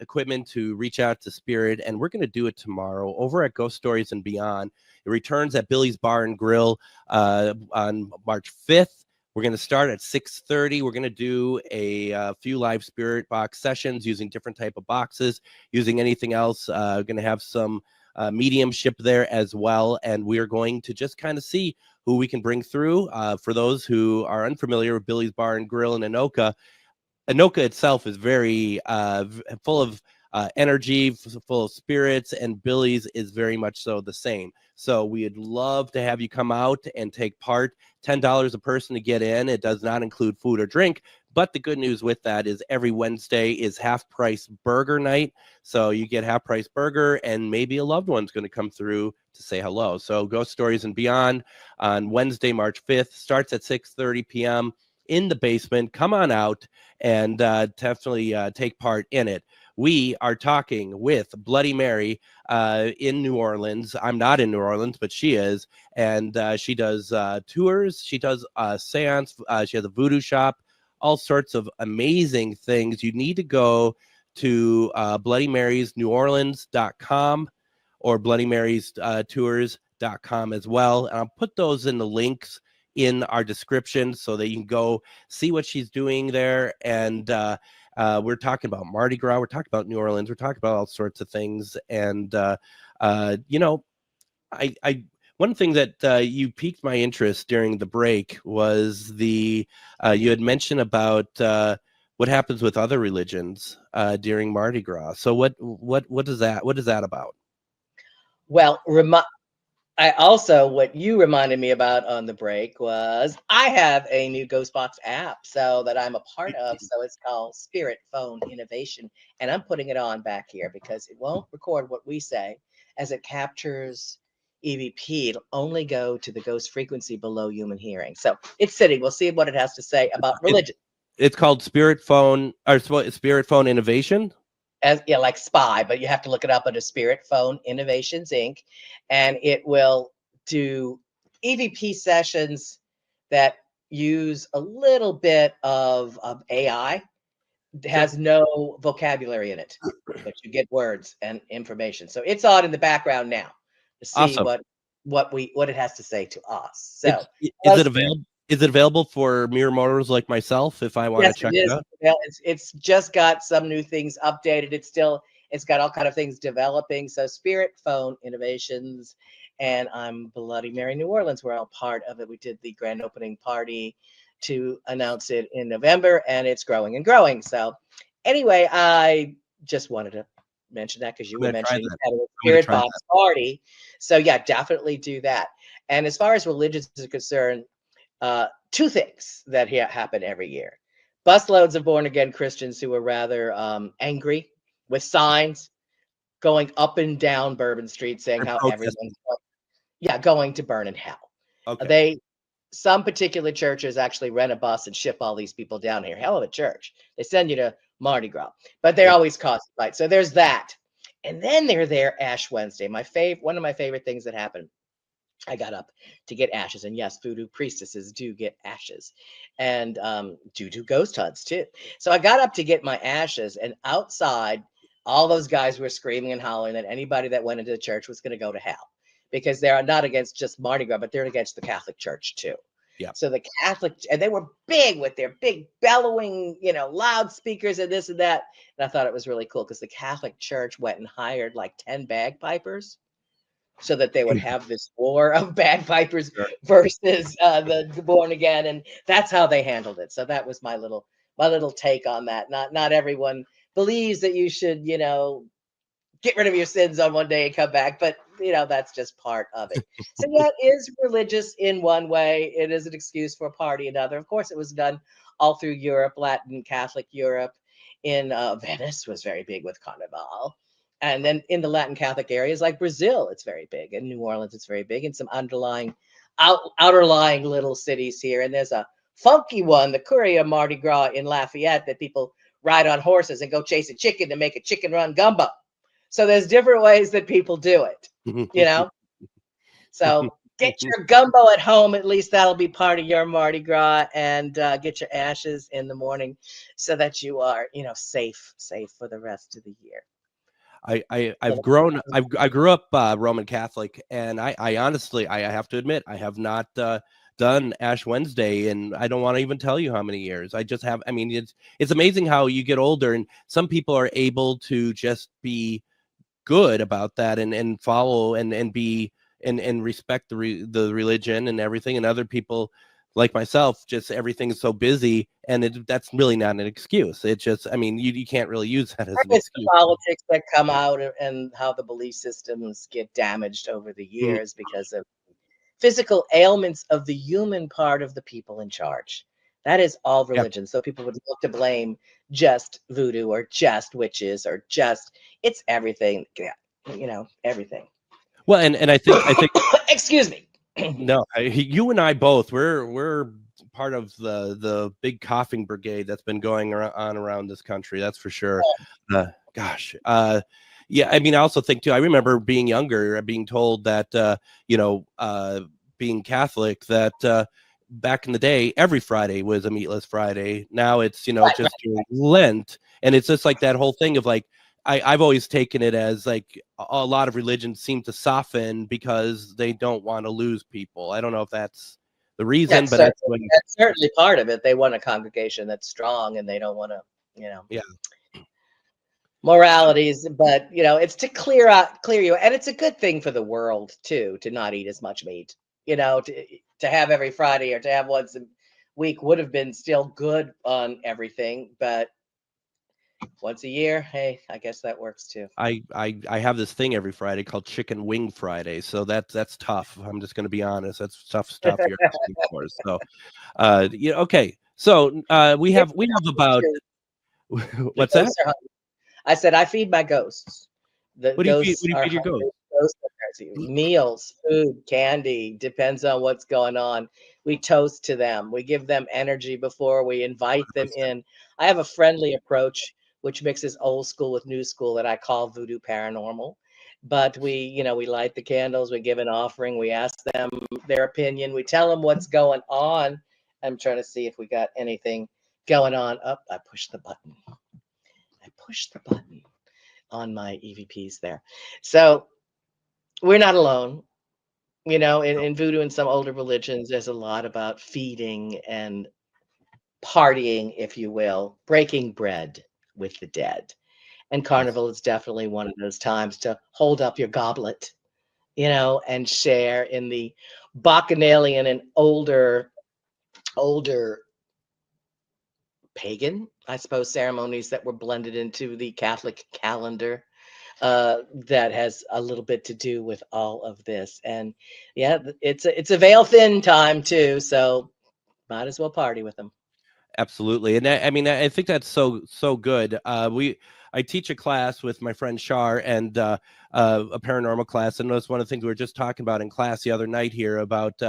Speaker 2: equipment to reach out to Spirit. And we're going to do it tomorrow over at Ghost Stories and Beyond. It returns at Billy's Bar and Grill on March 5th. We're going to start at 6:30. We're going to do a few live Spirit Box sessions using different type of boxes, using anything else. We're going to have some mediumship there as well. And we're going to just kind of see who we can bring through. For those who are unfamiliar with Billy's Bar and Grill in Anoka, Anoka itself is very full of energy, full of spirits, and Billy's is very much so the same. So we'd love to have you come out and take part. $10 a person to get in. It does not include food or drink. But the good news with that is every Wednesday is half price burger night. So you get half price burger and maybe a loved one's going to come through to say hello. So Ghost Stories and Beyond on Wednesday, March 5th, starts at 6:30 p.m. in the basement. Come on out and definitely take part in it. We are talking with Bloody Mary in New Orleans. I'm not in New Orleans, but she is. And she does tours. She does seance. She has a voodoo shop. All sorts of amazing things. You need to go to BloodyMariesNewOrleans.com or BloodyMariesTours.com as well. And I'll put those in the links in our description so that you can go see what she's doing there. And we're talking about Mardi Gras. We're talking about New Orleans. We're talking about all sorts of things. And, you know, one thing that you piqued my interest during the break was you had mentioned about what happens with other religions during Mardi Gras. So what is that about?
Speaker 3: Well, I also, what you reminded me about on the break was I have a new GhostBox app so that I'm a part of. So it's called Spirit Phone Innovation. And I'm putting it on back here because it won't record what we say as it captures EVP. It'll only go to the ghost frequency below human hearing. So it's sitting. We'll see what it has to say about religion.
Speaker 2: It's called Spirit Phone Innovation.
Speaker 3: as like spy, but you have to look it up under Spirit Phone Innovations Inc. And it will do EVP sessions that use a little bit of AI. It has no vocabulary in it, but you get words and information. So it's on in the background now to see
Speaker 2: Awesome.
Speaker 3: what it has to say to us. So
Speaker 2: Is it available? Is it available for mere mortals like myself if I want
Speaker 3: yes,
Speaker 2: to check
Speaker 3: it
Speaker 2: it
Speaker 3: is.
Speaker 2: out?
Speaker 3: Well, it's just got some new things updated. It's got all kind of things developing. So Spirit Phone Innovations, and I'm Bloody Mary New Orleans. We're all part of it. We did the grand opening party to announce it in November, and it's growing and growing. So anyway, I just wanted to mention that because you were mentioning the Spirit Box party. So yeah, definitely do that. And as far as religions is concerned, two things that happen every year. Busloads of born-again Christians who are rather angry with signs going up and down Bourbon Street saying how everyone's going to burn in hell.
Speaker 2: Okay.
Speaker 3: Some particular churches actually rent a bus and ship all these people down here. Hell of a church. They send you to Mardi Gras, but they're always causing fights. So there's that. And then they're there Ash Wednesday. One of my favorite things that happened. I got up to get ashes, and yes, voodoo priestesses do get ashes, and do ghost hunts too. So I got up to get my ashes, and outside, all those guys were screaming and hollering that anybody that went into the church was going to go to hell, because they're not against just Mardi Gras, but they're against the Catholic Church too.
Speaker 2: Yeah.
Speaker 3: So the Catholic, and they were big with their big bellowing, loudspeakers and this and that. And I thought it was really cool because the Catholic Church went and hired like 10 bagpipers, so that they would have this war of bagpipers versus the born again, and that's how they handled it. So that was my little take on that. Not everyone believes that you should, get rid of your sins on one day and come back, but that's just part of it. So yeah, it is religious in one way. It is an excuse for a party another. Of course, it was done all through Europe, Latin Catholic Europe. In Venice was very big with Carnival. And then in the Latin Catholic areas like Brazil, it's very big. In New Orleans, it's very big. And some outerlying little cities here. And there's a funky one, the Curia Mardi Gras in Lafayette, that people ride on horses and go chase a chicken to make a chicken run gumbo. So there's different ways that people do it, So get your gumbo at home. At least that'll be part of your Mardi Gras, and get your ashes in the morning so that you are, safe for the rest of the year.
Speaker 2: I grew up Roman Catholic, and I honestly, I have to admit, I have not done Ash Wednesday, and I don't want to even tell you how many years. I just have. I mean, it's amazing how you get older, and some people are able to just be good about that and follow and be and respect the religion and everything, and other people like myself, just everything's so busy, and that's really not an excuse. It's just, I mean, you can't really use that as an excuse.
Speaker 3: Politics that come out and how the belief systems get damaged over the years because of physical ailments of the human part of the people in charge. That is all religion. Yeah. So people would look to blame just voodoo or just witches or it's everything. Yeah, everything.
Speaker 2: Well, and I think
Speaker 3: excuse me.
Speaker 2: No, you and I both, we're part of the big coughing brigade that's been going on around this country. That's for sure. Yeah. I mean, I also think too, I remember being younger, being told that, being Catholic, that back in the day, every Friday was a meatless Friday. Now it's, just during Lent. And it's just like that whole thing of like, I've always taken it as like a lot of religions seem to soften because they don't want to lose people. I don't know if that's the reason, but that's
Speaker 3: certainly part of it. They want a congregation that's strong, and they don't want to, moralities. But it's to clear you, and it's a good thing for the world too to not eat as much meat. To have every Friday or to have once a week would have been still good on everything, but once a year, hey, I guess that works too.
Speaker 2: I have this thing every Friday called Chicken Wing Friday, so that's tough. I'm just going to be honest. That's tough stuff you're asking for. So, okay. So we have about what's that?
Speaker 3: I said I feed my ghosts.
Speaker 2: What do you feed your ghosts?
Speaker 3: Meals, food, candy, depends on what's going on. We toast to them. We give them energy before we invite them in. I have a friendly approach which mixes old school with new school, that I call Voodoo Paranormal. But we light the candles, we give an offering, we ask them their opinion, we tell them what's going on. I'm trying to see if we got anything going on. Up, I pushed the button. On my EVPs there. So we're not alone. In Voodoo and some older religions, there's a lot about feeding and partying, if you will, breaking bread with the dead. And Carnival is definitely one of those times to hold up your goblet, and share in the Bacchanalian and older pagan, I suppose, ceremonies that were blended into the Catholic calendar, that has a little bit to do with all of this. And yeah, it's a veil thin time too, so might as well party with them.
Speaker 2: Absolutely. And I think that's so good. I teach a class with my friend Shar, and a paranormal class. And that's one of the things we were just talking about in class the other night here about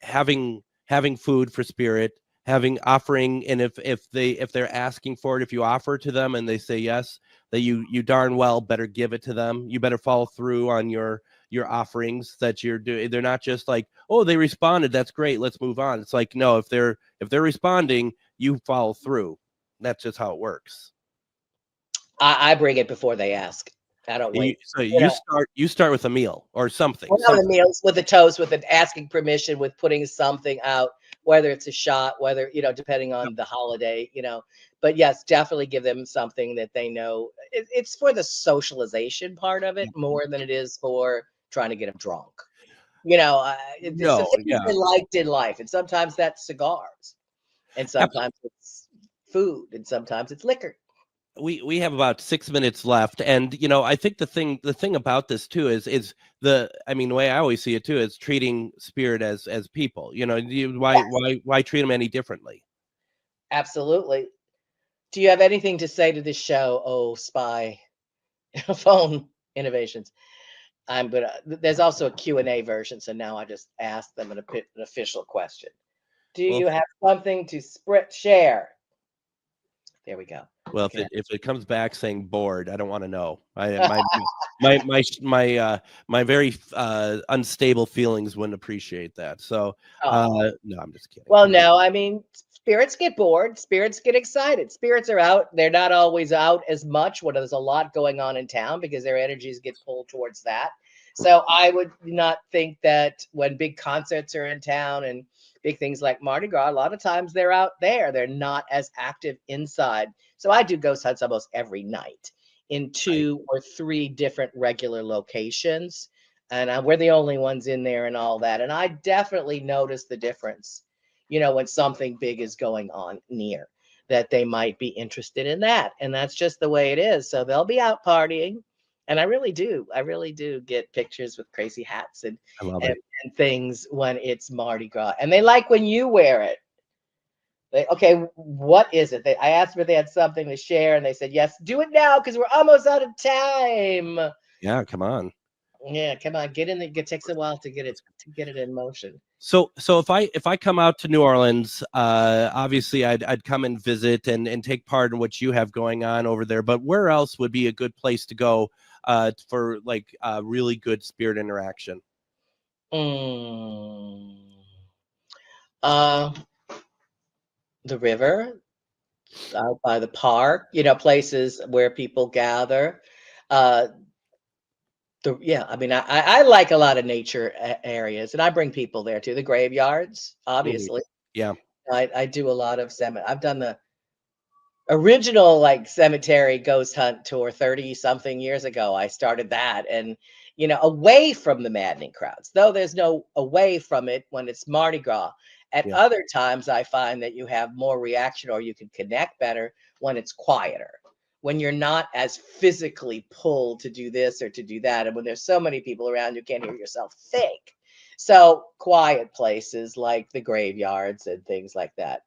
Speaker 2: having food for spirit, offering, and if they're asking for it, if you offer to them and they say yes, that you darn well better give it to them. You better follow through on your offerings that you're doing. They're not just like, oh, they responded, that's great, let's move on. It's like, no, if they're responding, you follow through. That's just how it works.
Speaker 3: I bring it before they ask. I don't wait.
Speaker 2: You start with a meal or something.
Speaker 3: Well, the meals with a toast, with an asking permission, with putting something out, whether it's a shot, whether, depending on the holiday, but yes, definitely give them something that they know. It's for the socialization part of it more than it is for trying to get them drunk. It's something they liked in life. And sometimes that's cigars, and sometimes it's food, and sometimes it's liquor.
Speaker 2: We have about 6 minutes left, and I think the thing about this too is the way I always see it too is treating spirit as people. Why treat them any differently?
Speaker 3: Absolutely. Do you have anything to say to this show? Oh, spy phone innovations. There's also a Q&A version, so now I just ask them an official question. Do you have something to share? There we go.
Speaker 2: Well, okay. if it comes back saying bored, I don't want to know. My very unstable feelings wouldn't appreciate that. So no, I'm just kidding.
Speaker 3: Well, no, spirits get bored. Spirits get excited. Spirits are out. They're not always out as much when there's a lot going on in town, because their energies get pulled towards that. So I would not think that when big concerts are in town and big things like Mardi Gras, a lot of times they're out there. They're not as active inside. So I do ghost hunts almost every night in 2 or 3 different regular locations. And we're the only ones in there and all that. And I definitely notice the difference, when something big is going on near, that they might be interested in that. And that's just the way it is. So they'll be out partying. And I really do get pictures with crazy hats and things when it's Mardi Gras. And they like when you wear it. Okay, what is it? I asked them if they had something to share, and they said, yes, do it now, because we're almost out of time.
Speaker 2: Yeah, come on.
Speaker 3: Yeah, come on, get in there. It takes a while to get it in motion.
Speaker 2: So if I come out to New Orleans, obviously I'd come and visit and take part in what you have going on over there. But where else would be a good place to go for like really good spirit interaction?
Speaker 3: The river, out by the park, places where people gather. I like a lot of nature areas, and I bring people there too. The graveyards, obviously.
Speaker 2: Yeah.
Speaker 3: I do a lot of cemetery. I've done the original cemetery ghost hunt tour 30 something years ago. I started that, and away from the maddening crowds, though there's no away from it when it's Mardi Gras. At other times, I find that you have more reaction, or you can connect better when it's quieter, when you're not as physically pulled to do this or to do that. And when there's so many people around, you can't hear yourself think. So quiet places like the graveyards and things like that.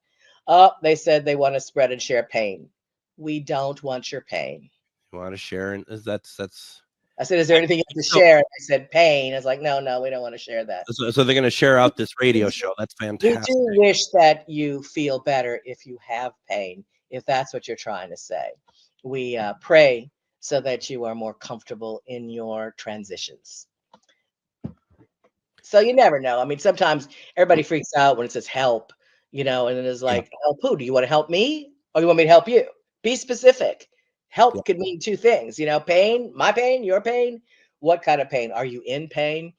Speaker 3: Oh, they said they want to spread and share pain. We don't want your pain.
Speaker 2: You want to share, and that's
Speaker 3: I said, is there anything you have to share? And they said, pain. I was like, no, we don't want to share that.
Speaker 2: So they're going to share out this radio show. That's
Speaker 3: We
Speaker 2: fantastic.
Speaker 3: do wish that you feel better if you have pain, if that's what you're trying to say. We pray so that you are more comfortable in your transitions. So you never know. I mean, sometimes everybody freaks out when it says help, and it is like, help who? Do you want to help me or you want me to help you? Be specific. Help could mean two things, pain, my pain, your pain. What kind of pain? Are you in pain?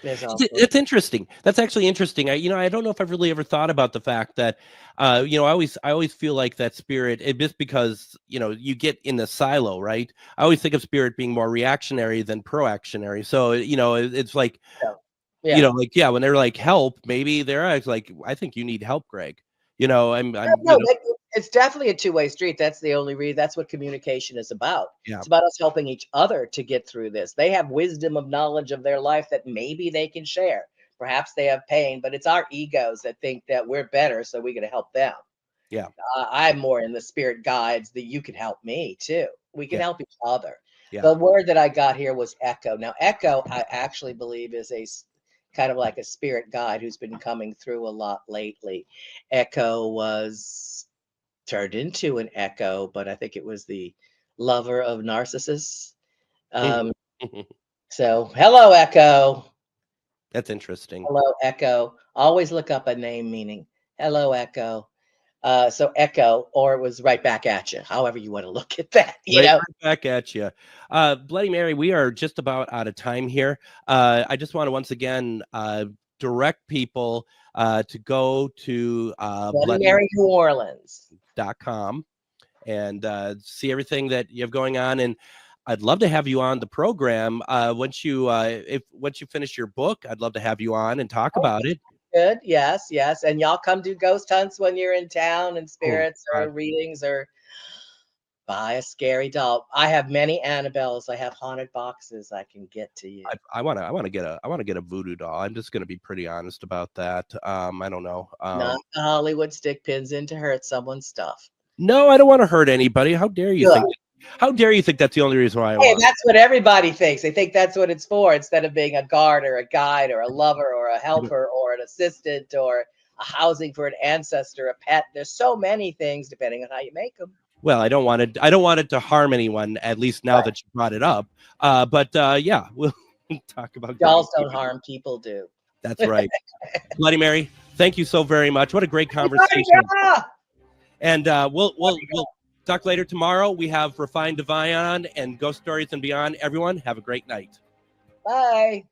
Speaker 2: It's interesting. That's actually interesting. I don't know if I've really ever thought about the fact that, I always feel like that spirit, just because, you get in the silo, right? I always think of spirit being more reactionary than proactionary. So, it's like, when they're like, help, maybe they're like, I think you need help, Greg.
Speaker 3: It's definitely a two-way street. That's the only reason. That's what communication is about.
Speaker 2: Yeah.
Speaker 3: It's about us helping each other to get through this. They have wisdom of knowledge of their life that maybe they can share. Perhaps they have pain, but it's our egos that think that we're better, so we're going to help them.
Speaker 2: Yeah.
Speaker 3: I'm more in the spirit guides that you can help me too. We can help each other.
Speaker 2: Yeah.
Speaker 3: The word that I got here was echo. Now, echo, I actually believe is a kind of like a spirit guide who's been coming through a lot lately. Echo was turned into an echo, but I think it was the lover of Narcissus. So hello, Echo.
Speaker 2: That's interesting.
Speaker 3: Hello, Echo. Always look up a name meaning. Hello, Echo. So Echo, or it was right back at you, however you want to look at that.
Speaker 2: Right back at you. Bloody Mary, we are just about out of time here. I just want to once again direct people to go to
Speaker 3: Bloody Mary New Orleans.com
Speaker 2: and see everything that you have going on. And I'd love to have you on the program once you finish your book. I'd love to have you on and talk about it.
Speaker 3: Good. Yes. And y'all come do ghost hunts when you're in town, and spirits or readings, or buy a scary doll. I have many Annabelles. I have haunted boxes I can get to you.
Speaker 2: I want to get a voodoo doll. I'm just going to be pretty honest about that. I don't know.
Speaker 3: Not the Hollywood stick pins in to hurt someone's stuff.
Speaker 2: No, I don't want to hurt anybody. How dare you think? How dare you think that's the only reason why I want?
Speaker 3: That's what everybody thinks. They think that's what it's for, instead of being a guard or a guide or a lover or a helper or an assistant or a housing for an ancestor, a pet. There's so many things depending on how you make them.
Speaker 2: Well, I don't want it to harm anyone, at least now that you brought it up. But we'll talk about
Speaker 3: dolls. Don't harm, people do.
Speaker 2: That's right. Bloody Mary, thank you so very much. What a great conversation. And we'll talk later tomorrow. We have Refined Divine on and Ghost Stories and Beyond. Everyone, have a great night.
Speaker 3: Bye.